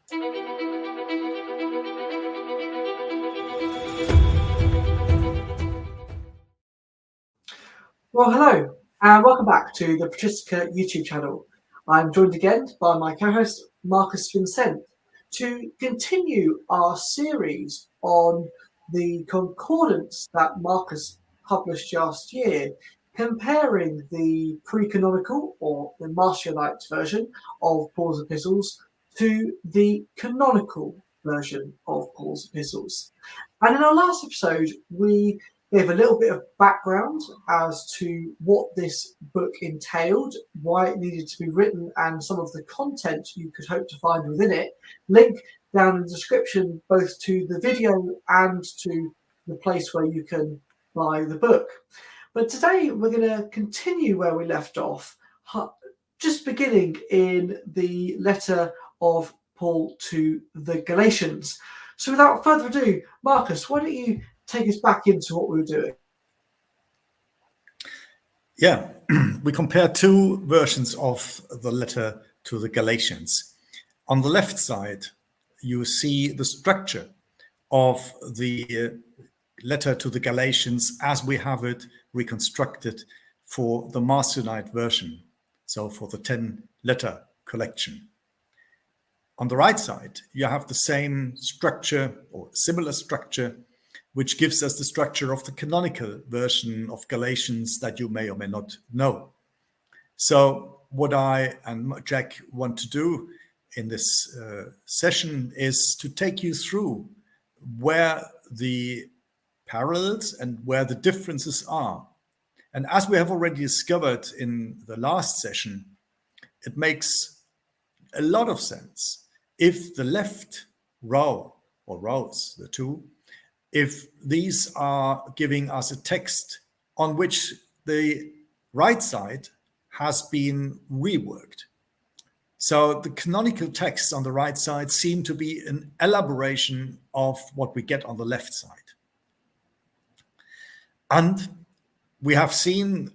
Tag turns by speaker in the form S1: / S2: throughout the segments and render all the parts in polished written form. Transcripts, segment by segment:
S1: Well, hello, and welcome back to the Patristica YouTube channel. I'm joined again by my co-host, Marcus Vincent, to continue our series on the concordance that Marcus published last year, comparing the pre-canonical, or the Marcionite version of Paul's epistles, to the canonical version of Paul's epistles. And in our last episode, we gave a little bit of background as to what this book entailed, why it needed to be written, and some of the content you could hope to find within it. Link down in the description both to the video and to the place where you can buy the book. But today we're going to continue where we left off, just beginning in the letter of Paul to the Galatians. So without further ado, Marcus, why don't you take us back into what we were doing?
S2: Yeah, we compare two versions of the letter to the Galatians. On the left side, you see the structure of the letter to the Galatians as we have it reconstructed for the Marcionite version, so for the 10-letter collection. On the right side, you have the same structure or similar structure, which gives us the structure of the canonical version of Galatians that you may or may not know. So what I and Jack want to do in this session is to take you through where the parallels and where the differences are. And as we have already discovered in the last session, it makes a lot of sense if the left row or rows, the two, if these are giving us a text on which the right side has been reworked. So the canonical texts on the right side seem to be an elaboration of what we get on the left side. And we have seen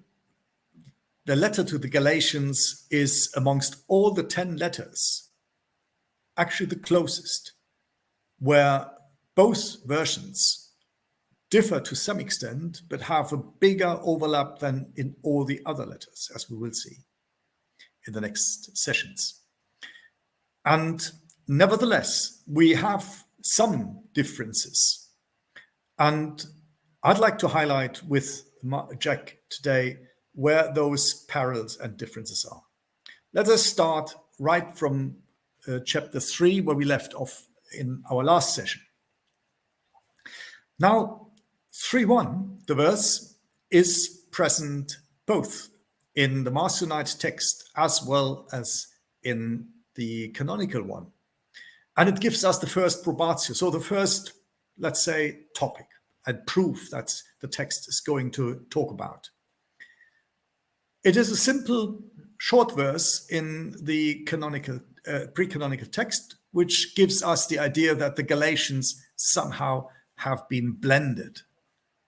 S2: the letter to the Galatians is amongst all the 10 letters actually the closest, where both versions differ to some extent, but have a bigger overlap than in all the other letters, as we will see in the next sessions. And nevertheless, we have some differences. And I'd like to highlight with Jack today where those parallels and differences are. Let us start right from chapter 3, where we left off in our last session. Now, 3:1, the verse, is present both in the Marcionite text as well as in the canonical one. And it gives us the first probatio, so the first, let's say, topic and proof that the text is going to talk about. It is a simple, short verse in the canonical, pre-canonical text, which gives us the idea that the Galatians somehow have been blended.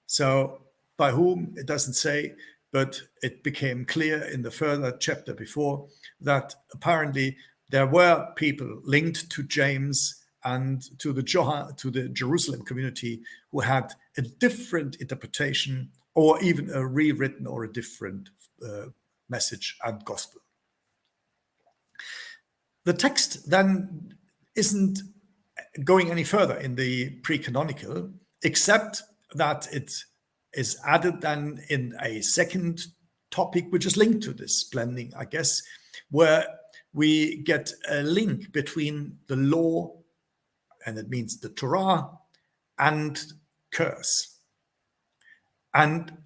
S2: So by whom, it doesn't say, but it became clear in the further chapter before that apparently there were people linked to James and to the Jerusalem community who had a different interpretation or even a rewritten or a different message and gospel. The text then isn't going any further in the pre-canonical, except that it is added then in a second topic, which is linked to this blending, I guess, where we get a link between the law, and it means the Torah, and curse. And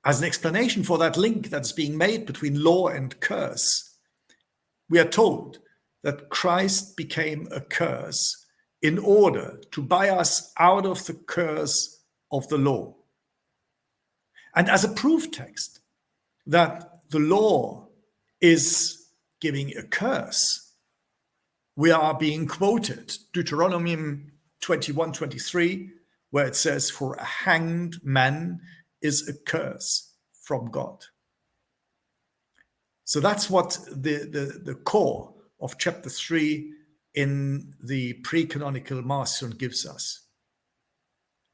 S2: as an explanation for that link that's being made between law and curse, we are told that Christ became a curse in order to buy us out of the curse of the law. And as a proof text that the law is giving a curse, we are being quoted Deuteronomy 21:23, where it says, "For a hanged man is a curse from God." So that's what the core of chapter 3 in the pre-canonical Marcion gives us.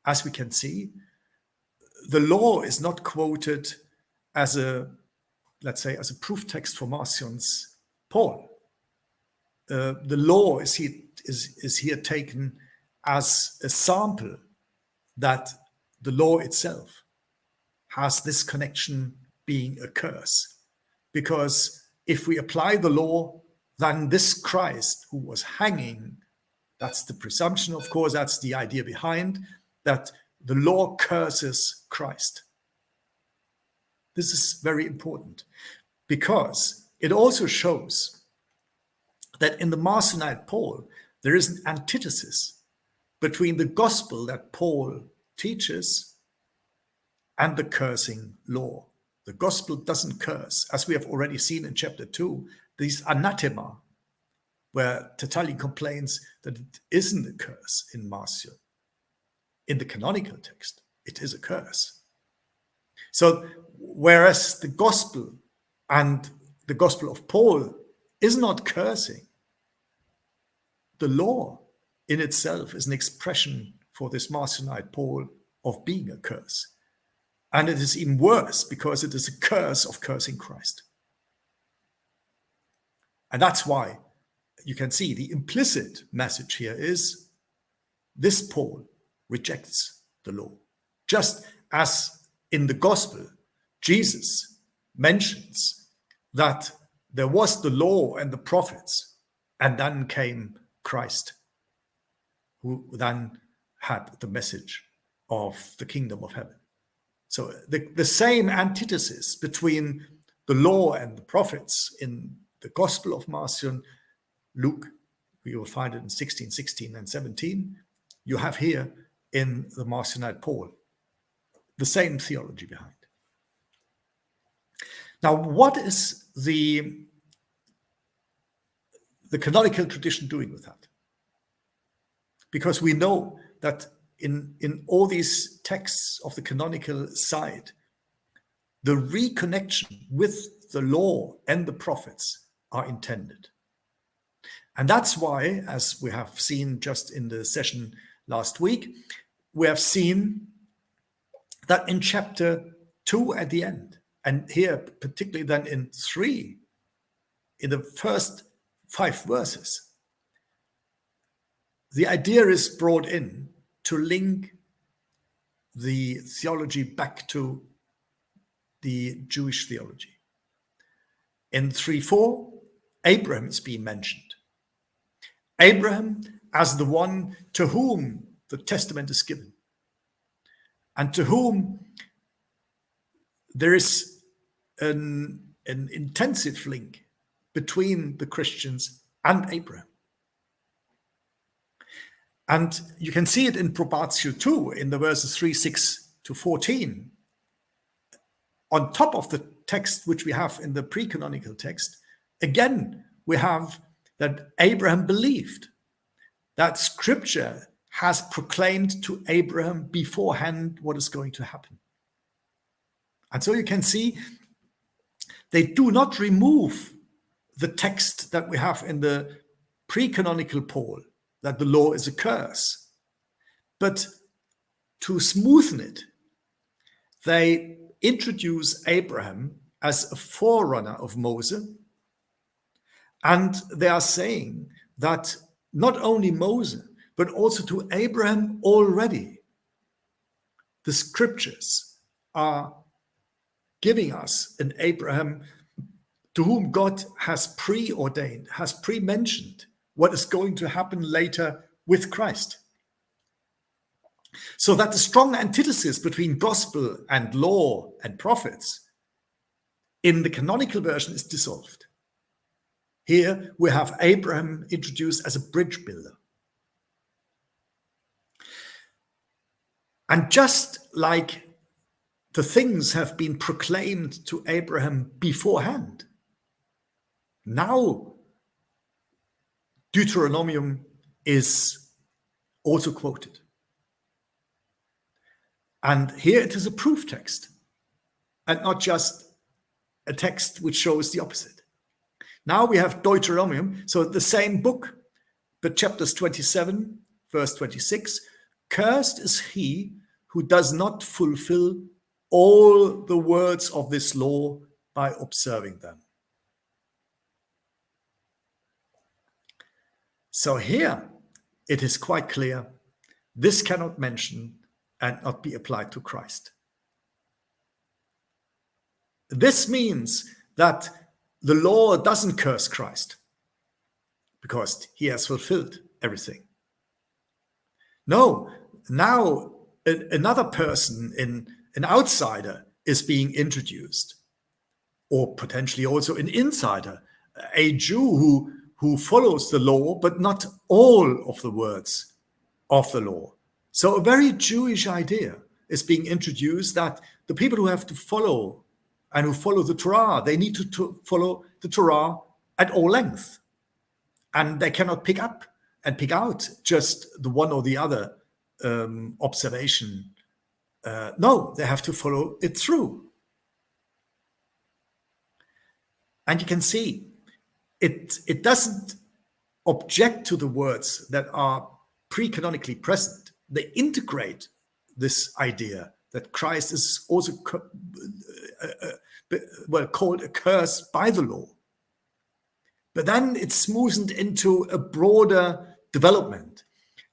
S2: As we can see, the law is not quoted as a, let's say, as a proof text for Marcion's Paul. The law is here taken as a sample that the law itself has this connection being a curse. Because if we apply the law, then this Christ who was hanging, that's the presumption, of course, that's the idea behind, that the law curses Christ. This is very important because it also shows that in the Marcionite Paul, there is an antithesis between the gospel that Paul teaches and the cursing law. The gospel doesn't curse, as we have already seen in chapter 2, these anathema, where Tertullian complains that it isn't a curse in Marcion. In the canonical text, it is a curse. So, whereas the gospel and the gospel of Paul is not cursing, the law in itself is an expression for this Marcionite Paul of being a curse. And it is even worse because it is a curse of cursing Christ. And that's why you can see the implicit message here is this Paul rejects the law. Just as in the gospel, Jesus mentions that there was the law and the prophets, and then came Christ, who then had the message of the kingdom of heaven. So the same antithesis between the law and the prophets in the Gospel of Marcion, Luke, you will find it in 16, 16, and 17, you have here in the Marcionite Paul, the same theology behind. Now, what is the canonical tradition doing with that? Because we know that in all these texts of the canonical side, the reconnection with the law and the prophets are intended. And that's why, as we have seen just in the session last week, we have seen that in chapter 2 at the end, and here particularly then in 3, in the first 5 verses, the idea is brought in to link the theology back to the Jewish theology. In 3:4, Abraham is being mentioned. Abraham as the one to whom the testament is given, and to whom there is an intensive link between the Christians and Abraham. And you can see it in Probatio 2, in the verses 3, 6 to 14. On top of the text which we have in the pre-canonical text, again, we have that Abraham believed, that Scripture has proclaimed to Abraham beforehand what is going to happen. And so you can see they do not remove the text that we have in the pre-canonical Paul, that the law is a curse. But to smoothen it, they introduce Abraham as a forerunner of Moses. And they are saying that not only Moses, but also to Abraham already, the scriptures are giving us an Abraham to whom God has preordained, has pre-mentioned what is going to happen later with Christ. So that the strong antithesis between gospel and law and prophets in the canonical version is dissolved. Here we have Abraham introduced as a bridge builder. And just like the things have been proclaimed to Abraham beforehand, now Deuteronomium is also quoted. And here it is a proof text, and not just a text which shows the opposite. Now we have Deuteronomium, so the same book, But chapters 27, verse 26, cursed is he who does not fulfill all the words of this law by observing them. So here it is quite clear this cannot mention and not be applied to Christ. This means that the law doesn't curse Christ because he has fulfilled everything. No, now another person, an outsider, is being introduced, or potentially also an insider, a Jew who follows the law, but not all of the words of the law. So a very Jewish idea is being introduced that the people who have to follow and who follow the Torah, they need to follow the Torah at all length. And they cannot pick up and pick out just the one or the other observation. No, they have to follow it through. And you can see it doesn't object to the words that are pre-canonically present. They integrate this idea that Christ is also called a curse by the law. But then it's smoothened into a broader development.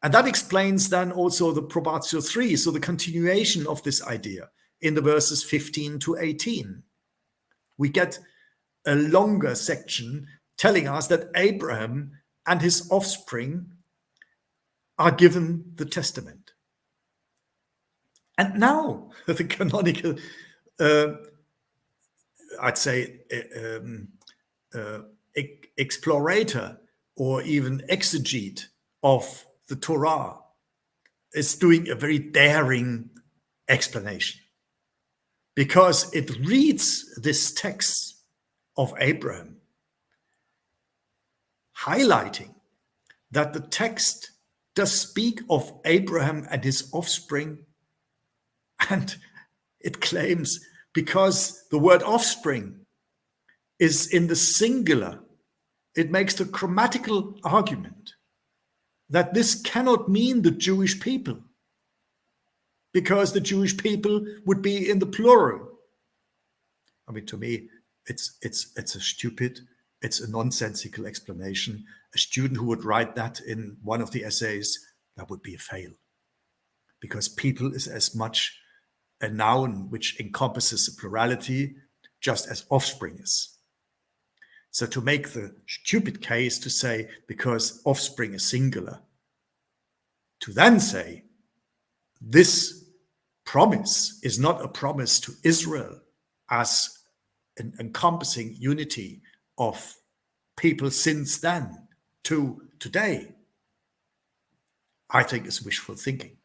S2: And that explains then also the Probatio 3, so the continuation of this idea in the verses 15 to 18. We get a longer section telling us that Abraham and his offspring are given the testament. And now the canonical, I'd say, explorator or even exegete of the Torah is doing a very daring explanation, because it reads this text of Abraham, highlighting that the text does speak of Abraham and his offspring, and it claims, because the word offspring is in the singular, it makes the grammatical argument that this cannot mean the Jewish people, because the Jewish people would be in the plural. I mean, to me, it's a stupid, it's a nonsensical explanation. A student who would write that in one of the essays, that would be a fail, because people is as much a noun which encompasses a plurality, just as offspring is. So to make the stupid case to say, because offspring is singular, to then say, this promise is not a promise to Israel as an encompassing unity of people since then to today, I think is wishful thinking.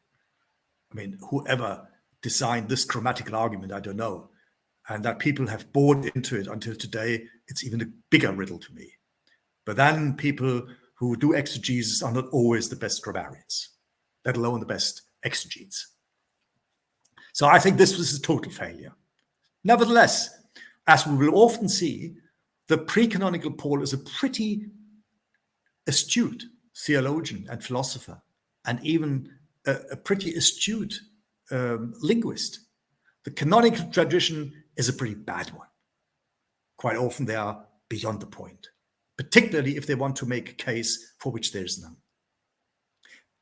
S2: I mean, whoever designed this grammatical argument, I don't know. And that people have bought into it until today, it's even a bigger riddle to me. But then people who do exegesis are not always the best grammarians, let alone the best exegetes. So I think this was a total failure. Nevertheless, as we will often see, the pre-canonical Paul is a pretty astute theologian and philosopher, and even a pretty astute linguist. The canonical tradition is a pretty bad one. Quite often they are beyond the point, particularly if they want to make a case for which there is none.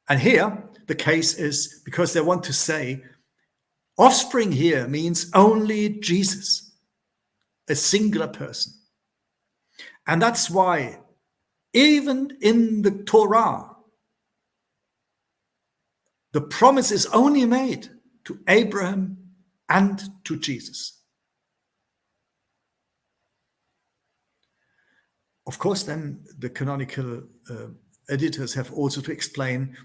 S2: And here, the case is because they want to say offspring here means only Jesus, a singular person. And that's why even in the Torah, the promise is only made to Abraham and to Jesus. Of course, then the canonical editors have also to explain,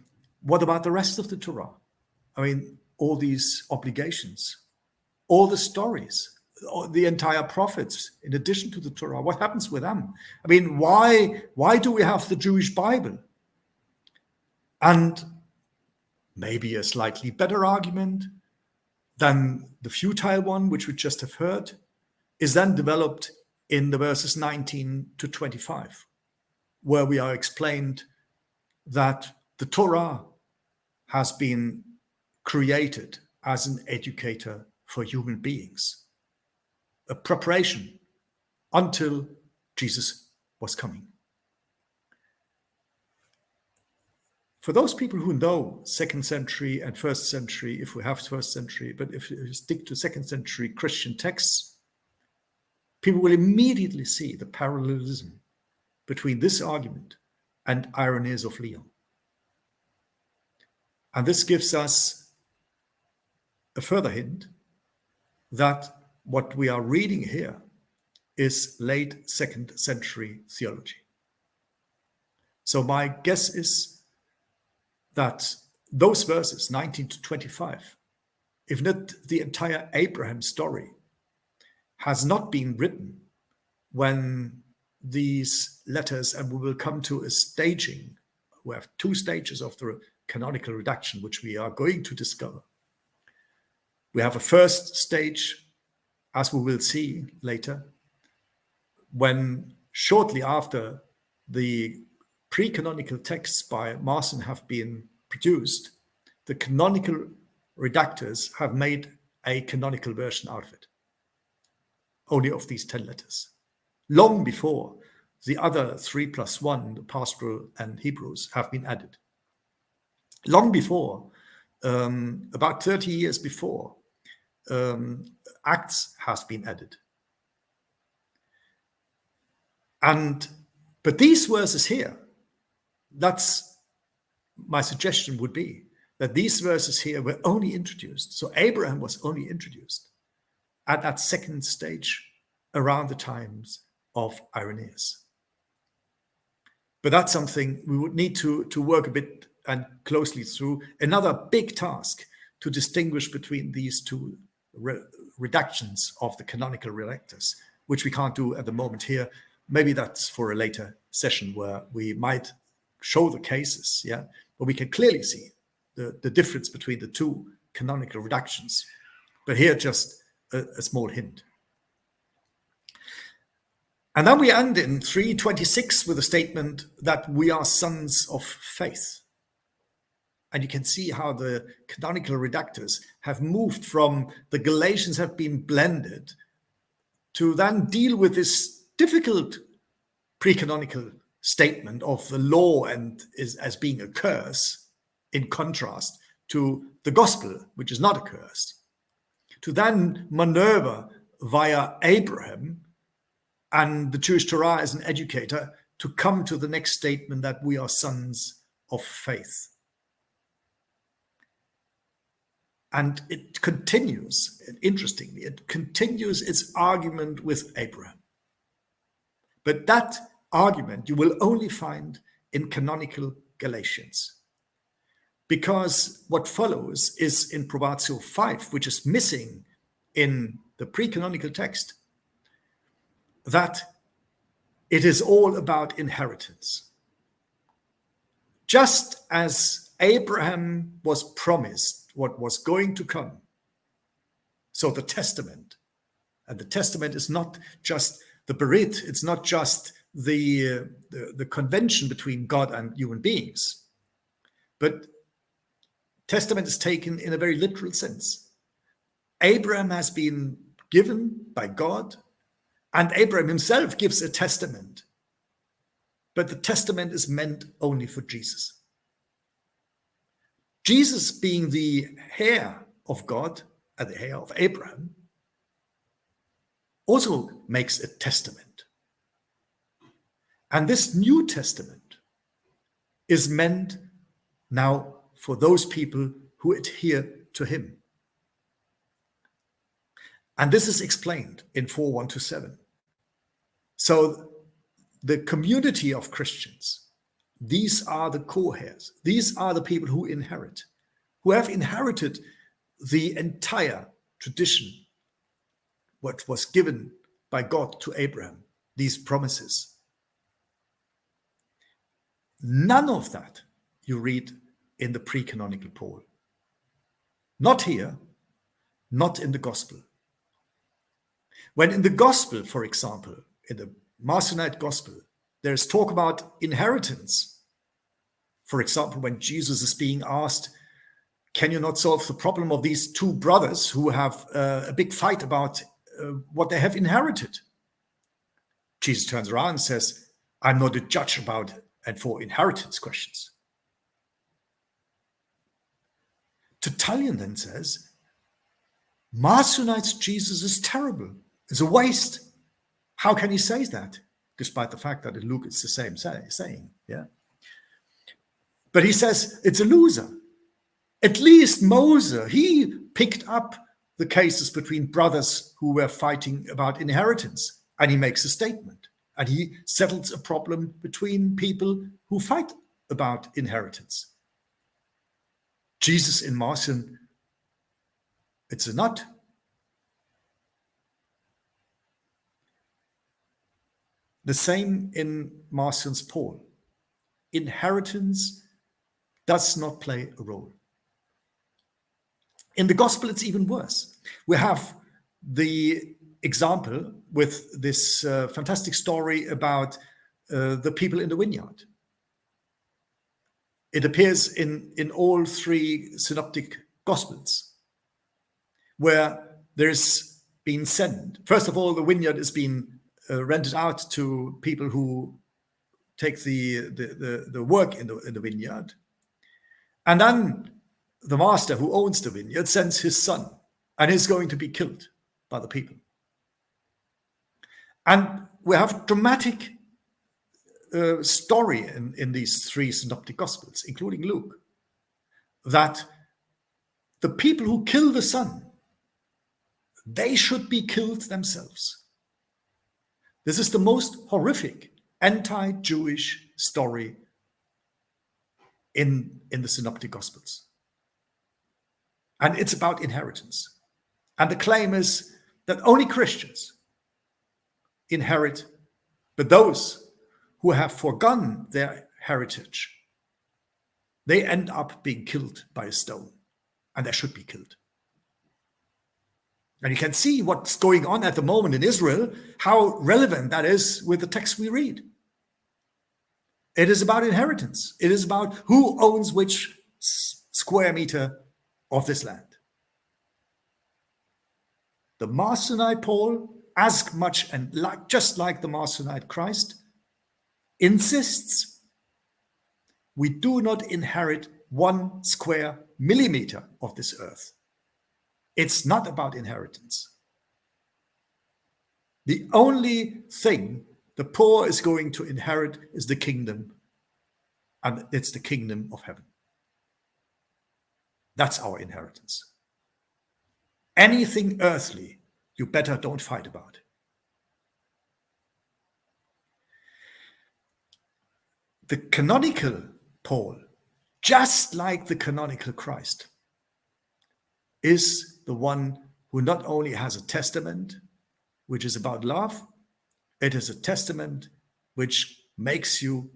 S2: what about the rest of the Torah? I mean, all these obligations, all the stories, the entire prophets, in addition to the Torah, what happens with them? I mean, why do we have the Jewish Bible? And maybe a slightly better argument than the futile one, which we just have heard, is then developed in the verses 19 to 25, where we are explained that the Torah has been created as an educator for human beings, a preparation until Jesus was coming. For those people who know second century and first century, if we have first century, but if you stick to second century Christian texts, people will immediately see the parallelism between this argument and Irenaeus of Lyon. And this gives us a further hint that what we are reading here is late second century theology. So my guess is that those verses, 19 to 25, if not the entire Abraham story, has not been written when these letters, and we will come to a staging, we have two stages of the canonical redaction, which we are going to discover. We have a first stage, as we will see later, when shortly after the pre-canonical texts by Marcion have been produced, the canonical redactors have made a canonical version out of it, only of these 10 letters, long before the other 3+1, the Pastoral and Hebrews, have been added. Long before, about 30 years before, Acts has been added. But these verses here, that's my suggestion would be that these verses here were only introduced. So Abraham was only introduced at that second stage around the times of Irenaeus. But that's something we would need to work a bit and closely through. Another big task to distinguish between these two redactions of the canonical redactors, which we can't do at the moment here. Maybe that's for a later session where we might show the cases, yeah, but we can clearly see the difference between the two canonical redactions. But here, just a small hint. And then we end in 326 with a statement that we are sons of faith. And you can see how the canonical redactors have moved from the Galatians have been blended to then deal with this difficult pre-canonical statement of the law and is as being a curse, in contrast to the gospel, which is not a curse, to then maneuver via Abraham and the Jewish Torah as an educator to come to the next statement that we are sons of faith. And it continues, interestingly, it continues its argument with Abraham. But that argument you will only find in canonical Galatians, because what follows is in Probatio 5, which is missing in the pre-canonical text, that it is all about inheritance. Just as Abraham was promised what was going to come, so the testament, and the testament is not just the berit, it's not just the convention between God and human beings, but testament is taken in a very literal sense. Abraham has been given by God, and Abraham himself gives a testament, but the testament is meant only for Jesus. Jesus, being the heir of God and the heir of Abraham, also makes a testament. And this New Testament is meant now for those people who adhere to him. And this is explained in 4:1-7. So the community of Christians, these are the co-heirs. These are the people who inherit, who have inherited the entire tradition, what was given by God to Abraham, these promises. None of that you read in the pre-canonical Paul. Not here, not in the gospel. When in the gospel, for example, in the Marcionite gospel, there is talk about inheritance For example, when Jesus is being asked, can you not solve the problem of these two brothers who have a big fight about what they have inherited? Jesus turns around and says, I'm not a judge about and for inheritance questions. Tertullian then says, Marcionite's Jesus is terrible. It's a waste. How can he say that? Despite the fact that in Luke it's the same saying. Yeah. But he says it's a loser. At least Moses, he picked up the cases between brothers who were fighting about inheritance, and he makes a statement, and he settles a problem between people who fight about inheritance. Jesus in Marcion, it's a nut. The same in Marcion's Paul. Inheritance does not play a role. In the gospel, it's even worse. We have the example with this fantastic story about the people in the vineyard. It appears in all three synoptic gospels, where there's been sent. First of all, the vineyard is being rented out to people who take the work in the vineyard. And then the master who owns the vineyard sends his son, and he's going to be killed by the people. And we have dramatic story in these three synoptic gospels, including Luke, that the people who kill the son, they should be killed themselves. This is the most horrific anti-Jewish story in the synoptic gospels. And it's about inheritance. And the claim is that only Christians inherit, but those who have forgone their heritage, they end up being killed by a stone, and they should be killed. And you can see what's going on at the moment in Israel, how relevant that is with the text we read. It is about inheritance. It is about who owns which square meter of this land. The Marcionite Paul, as much and just like the Marcionite Christ, insists we do not inherit 1 square millimeter of this earth. It's not about inheritance. The only thing the poor is going to inherit is the kingdom, and it's the kingdom of heaven. That's our inheritance. Anything earthly, you better don't fight about. The canonical Paul, just like the canonical Christ, is the one who not only has a testament, which is about love, it is a testament which makes you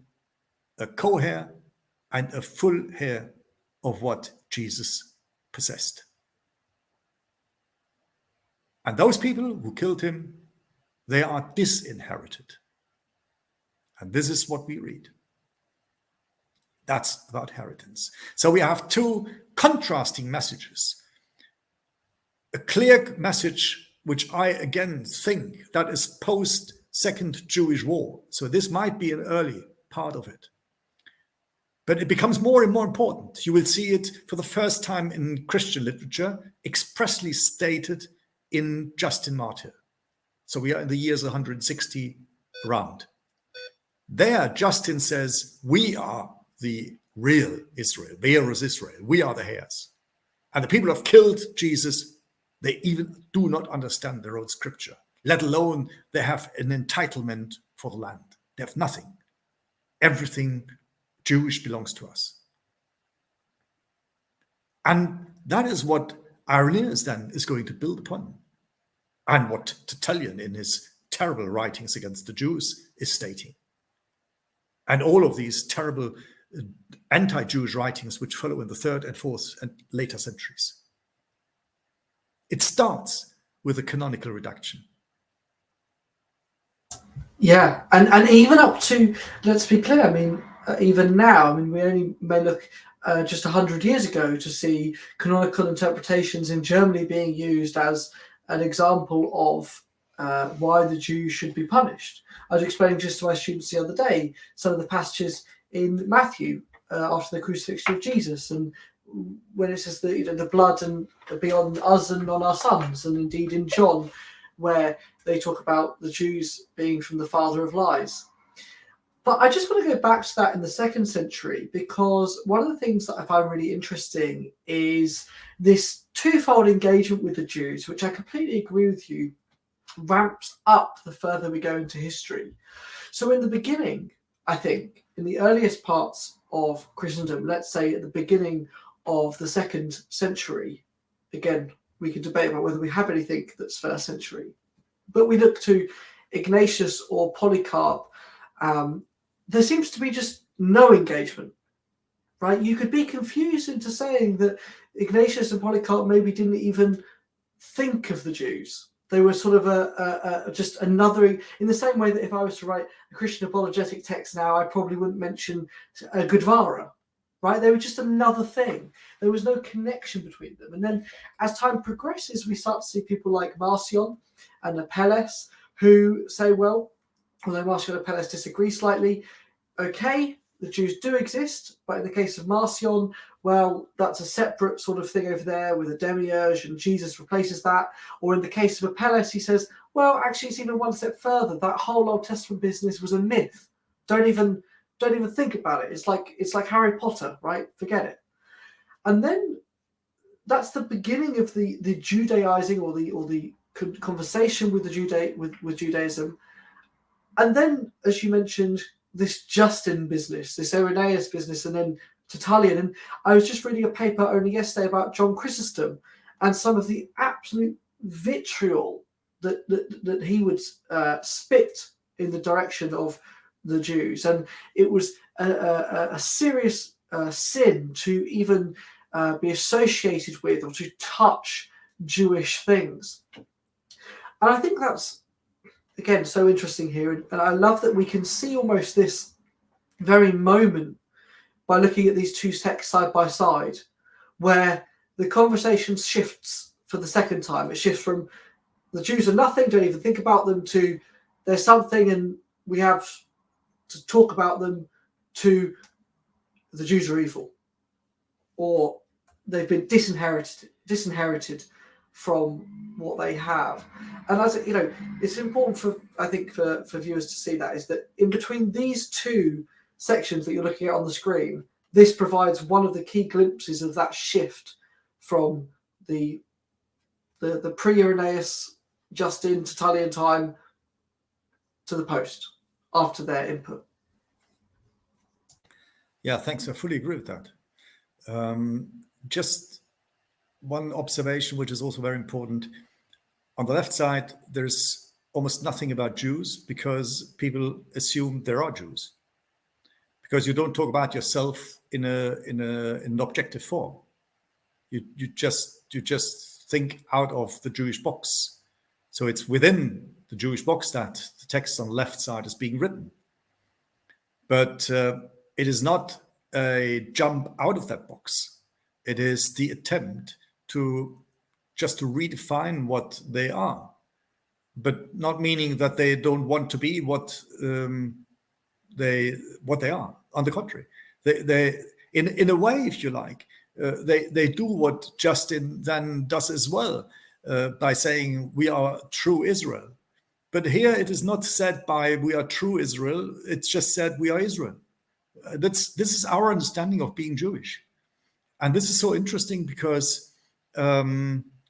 S2: a co-heir and a full heir of what Jesus possessed. And those people who killed him, they are disinherited. And this is what we read. That's about inheritance. So we have two contrasting messages. A clear message, which I again think that is post-Second Jewish War. So this might be an early part of it. But it becomes more and more important. You will see it for the first time in Christian literature, expressly stated in Justin Martyr. So we are in the years 160 around. There, Justin says, we are the real Israel. Wer is Israel? We are the heirs. And the people who have killed Jesus, they even do not understand their own scripture, let alone they have an entitlement for the land. They have nothing. Everything Jewish belongs to us. And that is what Irenaeus then is going to build upon, and what Tertullian in his terrible writings against the Jews is stating. And all of these terrible anti-Jewish writings which follow in the 3rd and 4th and later centuries. It starts with a canonical reduction.
S1: Yeah, and even up to, let's be clear, I mean, even now. I mean, we only may look just 100 years ago to see canonical interpretations in Germany being used as an example of why the Jews should be punished. I was explaining just to my students the other day some of the passages in Matthew after the crucifixion of Jesus, and when it says that the blood and be on us and on our sons, and indeed in John, where they talk about the Jews being from the father of lies. But I just want to go back to that in the 2nd century, because one of the things that I find really interesting is this twofold engagement with the Jews, which I completely agree with you, ramps up the further we go into history. So in the beginning, I think, in the earliest parts of Christendom, let's say at the beginning of the 2nd century, again, we could debate about whether we have anything that's 1st century, but we look to Ignatius or Polycarp, there seems to be just no engagement, right? You could be confused into saying that Ignatius and Polycarp maybe didn't even think of the Jews. They were sort of just another, in the same way that if I was to write a Christian apologetic text now, I probably wouldn't mention Gudvara, right? They were just another thing. There was no connection between them. And then as time progresses, we start to see people like Marcion and Apelles who say, well, although Marcion and Apelles disagree slightly, okay, the Jews do exist, but in the case of Marcion, well, that's a separate sort of thing over there with a demiurge, and Jesus replaces that. Or in the case of Apelles, he says, well, actually, it's even one step further. That whole Old Testament business was a myth. Don't even think about it. It's like Harry Potter, right? Forget it. And then that's the beginning of the Judaizing or the conversation with with Judaism. And then, as you mentioned, this Justin business, this Irenaeus business, and then Tertullian. And I was just reading a paper only yesterday about John Chrysostom and some of the absolute vitriol that he would spit in the direction of the Jews. And it was a serious sin to even be associated with or to touch Jewish things. And I think that's, again, so interesting here. And I love that we can see almost this very moment by looking at these two texts side by side, where the conversation shifts for the second time. It shifts from the Jews are nothing, don't even think about them, to there's something and we have to talk about them, to the Jews are evil, or they've been disinherited from what they have. And as you know, it's important for viewers to see that is that in between these two sections that you're looking at on the screen, this provides one of the key glimpses of that shift from the pre-Irenaeus Justin Tertullian time to the post after their input.
S2: Yeah, thanks. I fully agree with that. Just one observation, which is also very important. On the left side, there's almost nothing about Jews because people assume there are Jews. Because you don't talk about yourself in an objective form. You just think out of the Jewish box. So it's within the Jewish box that the text on the left side is being written. But it is not a jump out of that box. It is the attempt to redefine what they are, but not meaning that they don't want to be what they are. On the contrary, they in a way, if you like, they do what Justin then does as well by saying we are true Israel. But here it is not said by we are true Israel. It's just said we are Israel. This is our understanding of being Jewish, and this is so interesting because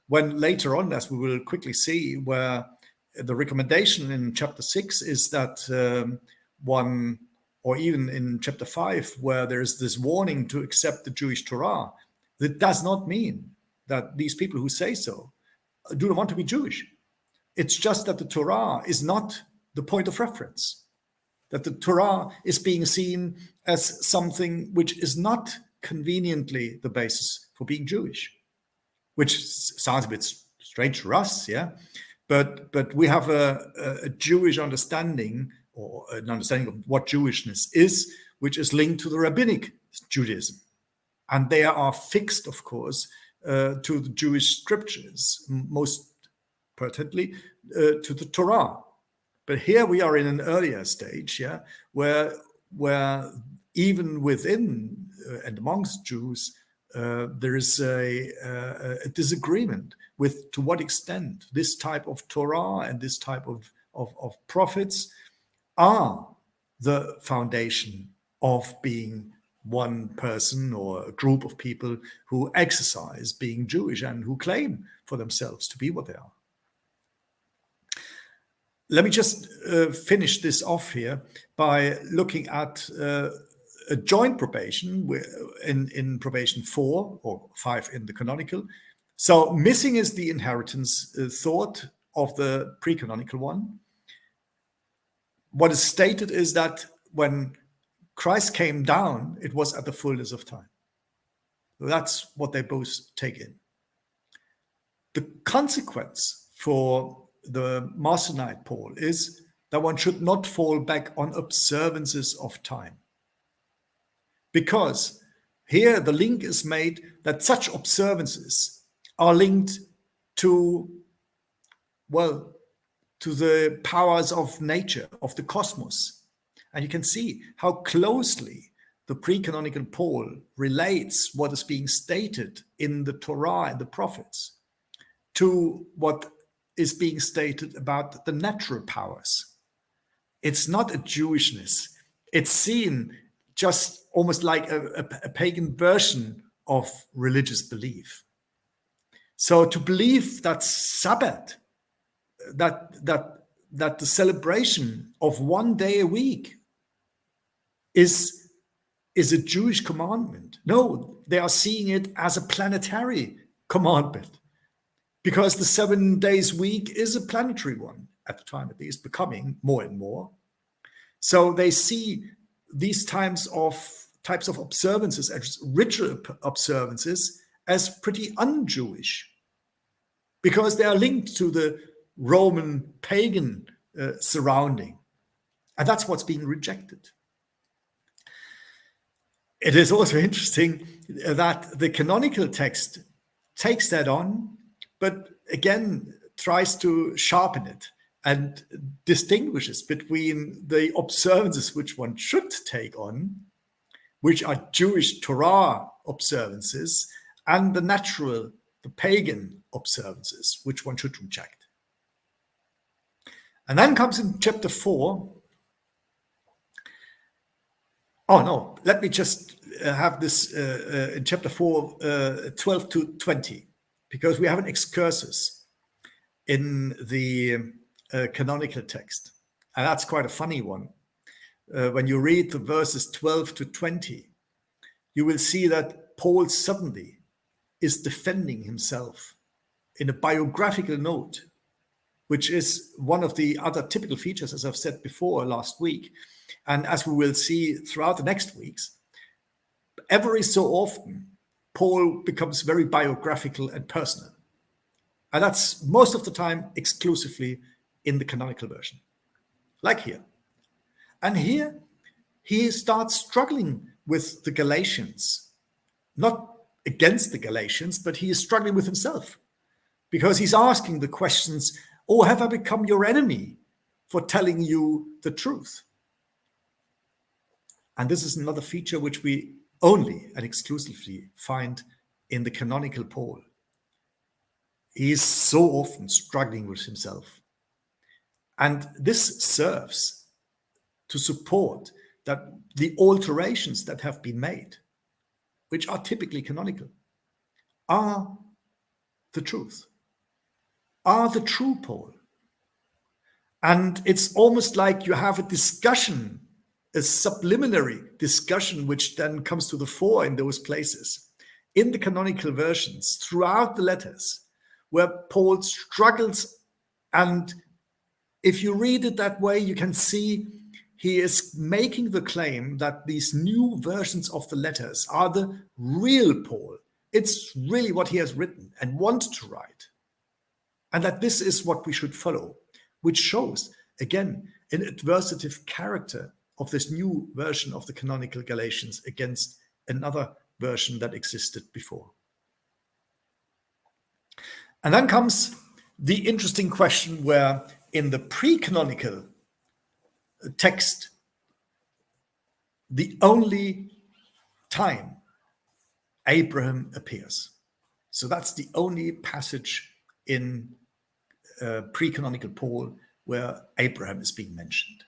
S2: when later on, as we will quickly see, where the recommendation in chapter 6 is that one, or even in chapter 5, where there's this warning to accept the Jewish Torah, that does not mean that these people who say so do not want to be Jewish. It's just that the Torah is not the point of reference, that the Torah is being seen as something which is not conveniently the basis for being Jewish, which sounds a bit strange to us, yeah? But we have a Jewish understanding, or an understanding of what Jewishness is, which is linked to the rabbinic Judaism. And they are fixed, of course, to the Jewish scriptures, most pertinently to the Torah. But here we are in an earlier stage, yeah, where even within and amongst Jews, there is a disagreement with to what extent this type of Torah and this type of prophets are the foundation of being one person or a group of people who exercise being Jewish and who claim for themselves to be what they are. Let me just finish this off here by looking at a joint probation in probation 4 or 5 in the canonical. So missing is the inheritance thought of the pre-canonical one. What is stated is that when Christ came down, it was at the fullness of time. That's what they both take in. The consequence for the Marcionite Paul is that one should not fall back on observances of time. Because here the link is made that such observances are linked to, well, to the powers of nature, of the cosmos. And you can see how closely the pre-canonical Paul relates what is being stated in the Torah and the prophets to what is being stated about the natural powers. It's not a Jewishness. It's seen just almost like a pagan version of religious belief. So to believe that Sabbath, that the celebration of one day a week is a Jewish commandment. No, they are seeing it as a planetary commandment, because the 7 days week is a planetary one at the time, at least, becoming more and more. So they see these types of observances as ritual observances as pretty un-Jewish, because they are linked to the Roman pagan surrounding. And that's what's being rejected. It is also interesting that the canonical text takes that on, but again tries to sharpen it and distinguishes between the observances which one should take on, which are Jewish Torah observances, and the natural, the pagan observances, which one should reject. And then comes in chapter 4. Oh no, let me just have this in chapter 4, 12 to 20, because we have an excursus in the canonical text. And that's quite a funny one. When you read the verses 12 to 20, you will see that Paul suddenly is defending himself in a biographical note, which is one of the other typical features, as I've said before last week. And as we will see throughout the next weeks, every so often, Paul becomes very biographical and personal. And that's most of the time exclusively in the canonical version, like here. And here, he starts struggling with the Galatians, not against the Galatians, but he is struggling with himself, because he's asking the questions, oh, have I become your enemy for telling you the truth? And this is another feature which we only and exclusively find in the canonical Paul. He is so often struggling with himself. And this serves to support that the alterations that have been made, which are typically canonical, are the truth, are the true Paul. And it's almost like you have a discussion, a subliminary discussion, which then comes to the fore in those places, in the canonical versions, throughout the letters, where Paul struggles. And if you read it that way, you can see he is making the claim that these new versions of the letters are the real Paul. It's really what he has written and wanted to write. And that this is what we should follow, which shows, again, an adversative character of this new version of the canonical Galatians against another version that existed before. And then comes the interesting question where in the pre-canonical text, the only time Abraham appears. So that's the only passage in pre-canonical Paul where Abraham is being mentioned.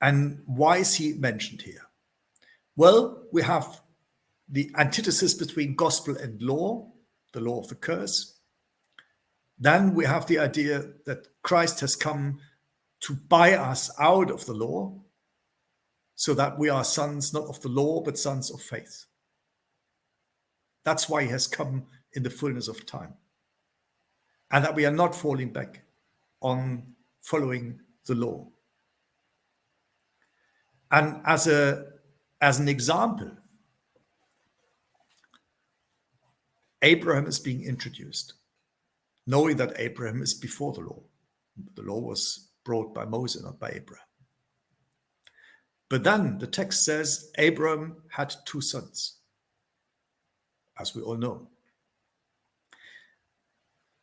S2: And why is he mentioned here? Well, we have the antithesis between gospel and law, the law of the curse. Then we have the idea that Christ has come to buy us out of the law, so that we are sons not of the law, but sons of faith. That's why he has come in the fullness of time. And that we are not falling back on following the law. And as an example, Abraham is being introduced, knowing that Abraham is before the law. The law was brought by Moses, not by Abraham. But then the text says Abraham had 2 sons, as we all know.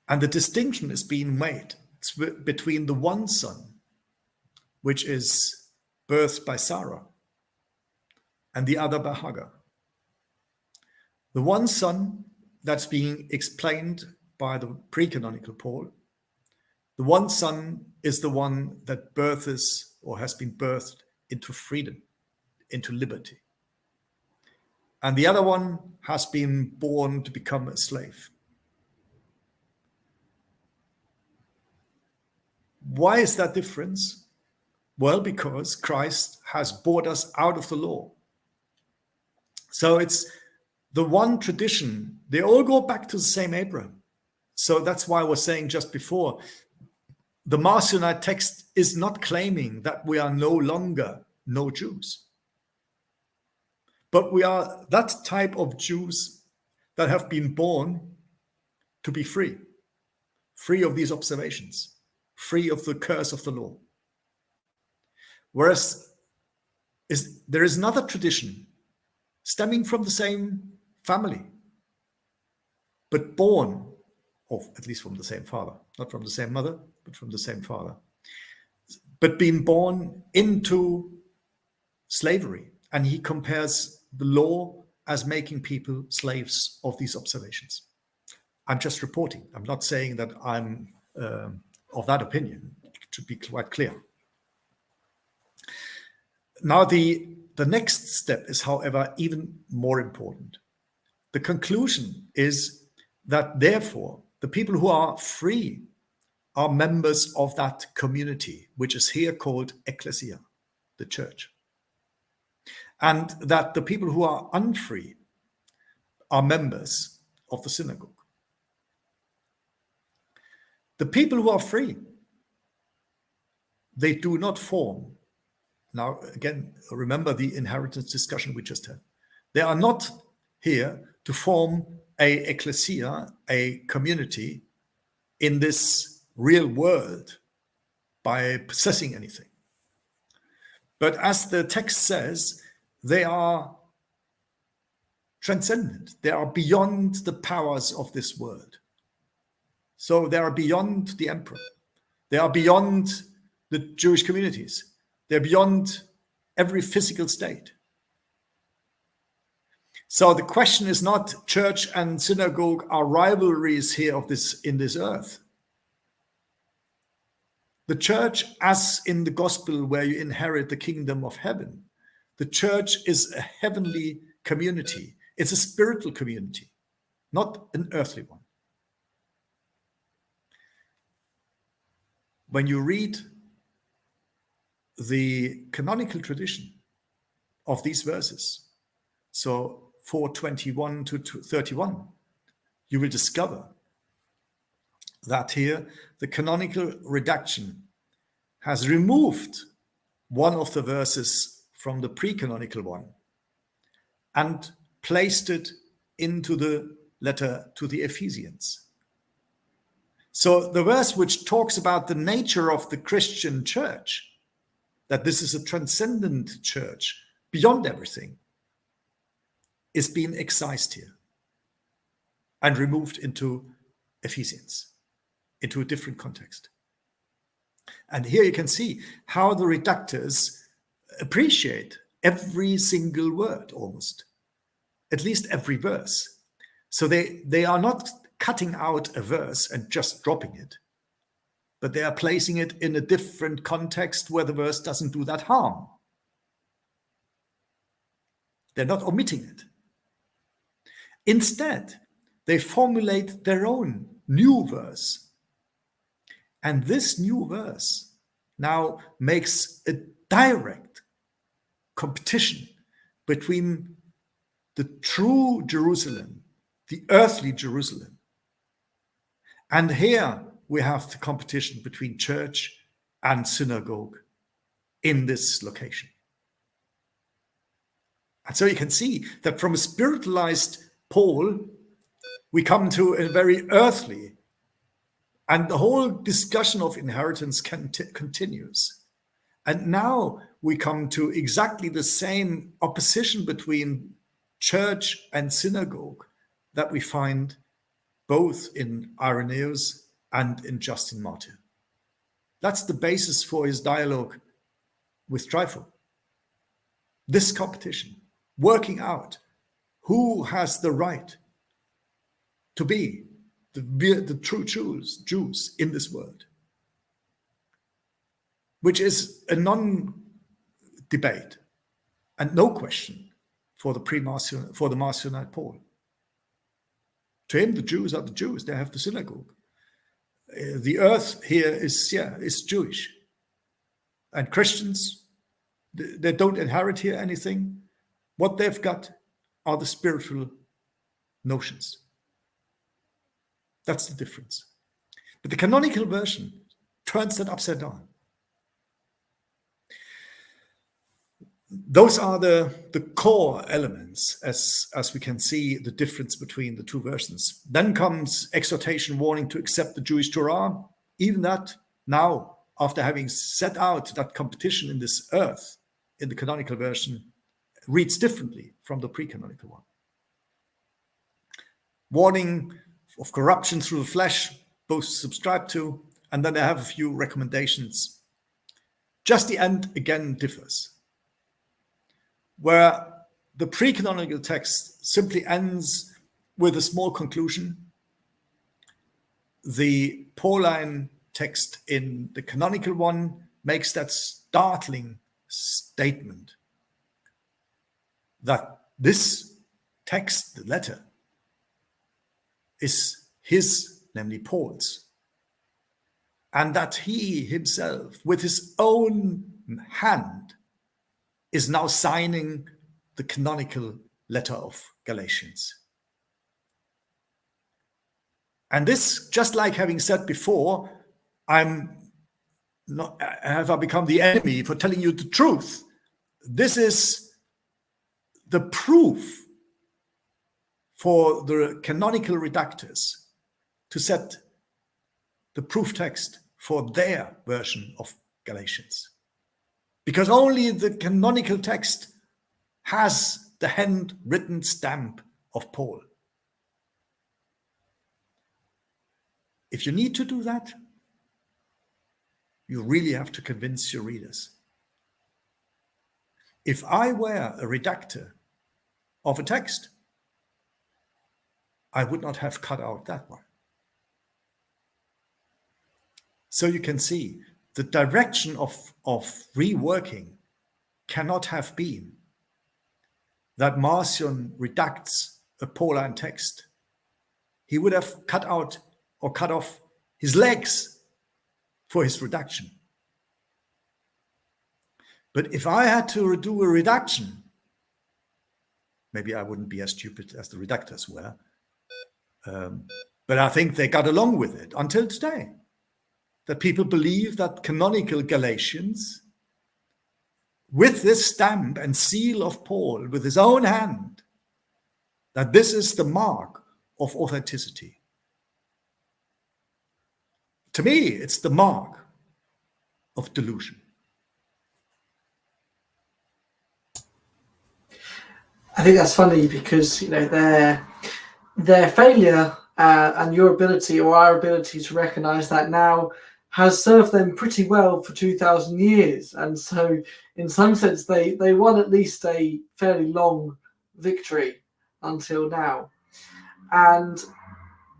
S2: And the distinction is being made between the one son, which is birthed by Sarah, and the other by Hagar. The one son that's being explained by the pre-canonical Paul, the one son is the one that births or has been birthed into freedom, into liberty. And the other one has been born to become a slave. Why is that difference? Well, because Christ has brought us out of the law. So it's the one tradition. They all go back to the same Abraham. So that's why I was saying just before, the Marcionite text is not claiming that we are no longer no Jews. But we are that type of Jews that have been born to be free of these observations, free of the curse of the law. Whereas there is another tradition stemming from the same family, but born of, at least from the same father, not from the same mother, but from the same father, but being born into slavery. And he compares the law as making people slaves of these observations. I'm just reporting. I'm not saying that I'm of that opinion, to be quite clear. Now, the next step is, however, even more important. The conclusion is that, therefore, the people who are free are members of that community, which is here called ecclesia, the church. And that the people who are unfree are members of the synagogue. The people who are free, they do not form. Now, again, remember the inheritance discussion we just had. They are not here to form a ecclesia, a community in this real world by possessing anything. But as the text says, they are transcendent. They are beyond the powers of this world. So they are beyond the emperor. They are beyond the Jewish communities. They're beyond every physical state. So the question is not church and synagogue are rivalries here of this in this earth. The church, as in the gospel where you inherit the kingdom of heaven, the church is a heavenly community. It's a spiritual community, not an earthly one. When you read the canonical tradition of these verses, so 4:21 to 31, you will discover that here the canonical redaction has removed one of the verses from the pre-canonical one and placed it into the letter to the Ephesians. So the verse which talks about the nature of the Christian church that this is a transcendent church beyond everything, is being excised here and removed into Ephesians, into a different context. And here you can see how the reductors appreciate every single word, almost, at least every verse. So they are not cutting out a verse and just dropping it, but they are placing it in a different context where the verse doesn't do that harm. They're not omitting it. Instead, they formulate their own new verse. And this new verse now makes a direct competition between the true Jerusalem, the earthly Jerusalem. And here we have the competition between church and synagogue in this location. And so you can see that from a spiritualized Paul, we come to a very earthly, and the whole discussion of inheritance continues. And now we come to exactly the same opposition between church and synagogue that we find both in Irenaeus and in Justin Martyr. That's the basis for his dialogue with Trypho. This competition, working out who has the right to be the true Jews in this world, which is a non-debate and no question for the Marcionite Paul. To him, the Jews are the Jews. They have the synagogue. The earth here is Jewish, and Christians, they don't inherit here anything. What they've got are the spiritual notions. That's the difference. But the canonical version turns that upside down. Those are the core elements as we can see the difference between the two versions. Then comes exhortation, warning to accept the Jewish Torah. Even that now, after having set out that competition in this earth, in the canonical version, reads differently from the pre-canonical one. Warning of corruption through the flesh, both subscribe to, and then I have a few recommendations. Just the end again differs, where the pre-canonical text simply ends with a small conclusion. The Pauline text in the canonical one makes that startling statement that this text, the letter, is his, namely Paul's, and that he himself, with his own hand, is now signing the canonical letter of Galatians. And this, just like having said before, have I become the enemy for telling you the truth? This is the proof for the canonical redactors to set the proof text for their version of Galatians. Because only the canonical text has the handwritten stamp of Paul. If you need to do that, you really have to convince your readers. If I were a redactor of a text, I would not have cut out that one. So you can see the direction of reworking cannot have been that Marcion redacts a Pauline text. He would have cut out or cut off his legs for his redaction. But if I had to do a redaction, maybe I wouldn't be as stupid as the redactors were. But I think they got along with it until today. That people believe that canonical Galatians, with this stamp and seal of Paul, with his own hand, that this is the mark of authenticity. To me, it's the mark of delusion.
S1: I think that's funny because their failure and your ability or our ability to recognise that now has served them pretty well for 2,000 years, and so in some sense they won at least a fairly long victory until now. And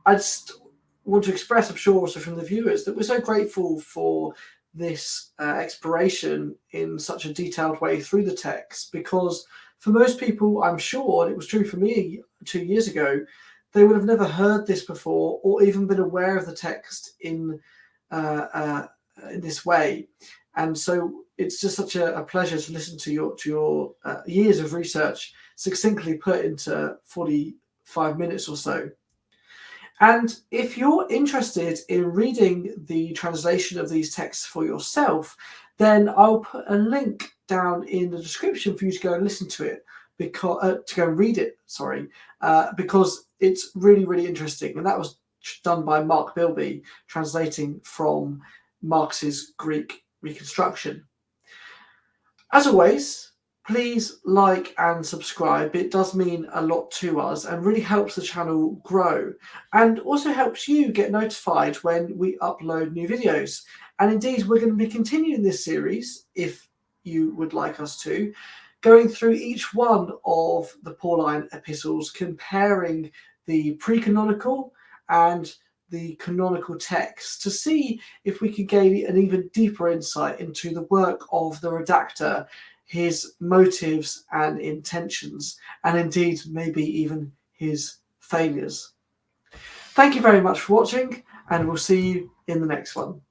S1: I just want to express, I'm sure also from the viewers, that we're so grateful for this exploration in such a detailed way through the text, because for most people, I'm sure, and it was true for me 2 years ago, they would have never heard this before or even been aware of the text in this way. And so it's just such a pleasure to listen to your years of research succinctly put into 45 minutes or so. And if you're interested in reading the translation of these texts for yourself, then I'll put a link down in the description for you to go and listen to it, because to go and read it. Because it's really, really interesting, and that was done by Mark Bilby, translating from Marx's Greek reconstruction. As always, please like and subscribe. It does mean a lot to us and really helps the channel grow, and also helps you get notified when we upload new videos. And indeed, we're going to be continuing this series, if you would like us to, going through each one of the Pauline epistles, comparing the pre-canonical and the canonical texts to see if we could gain an even deeper insight into the work of the redactor, his motives and intentions, and indeed maybe even his failures. Thank you very much for watching, and we'll see you in the next one.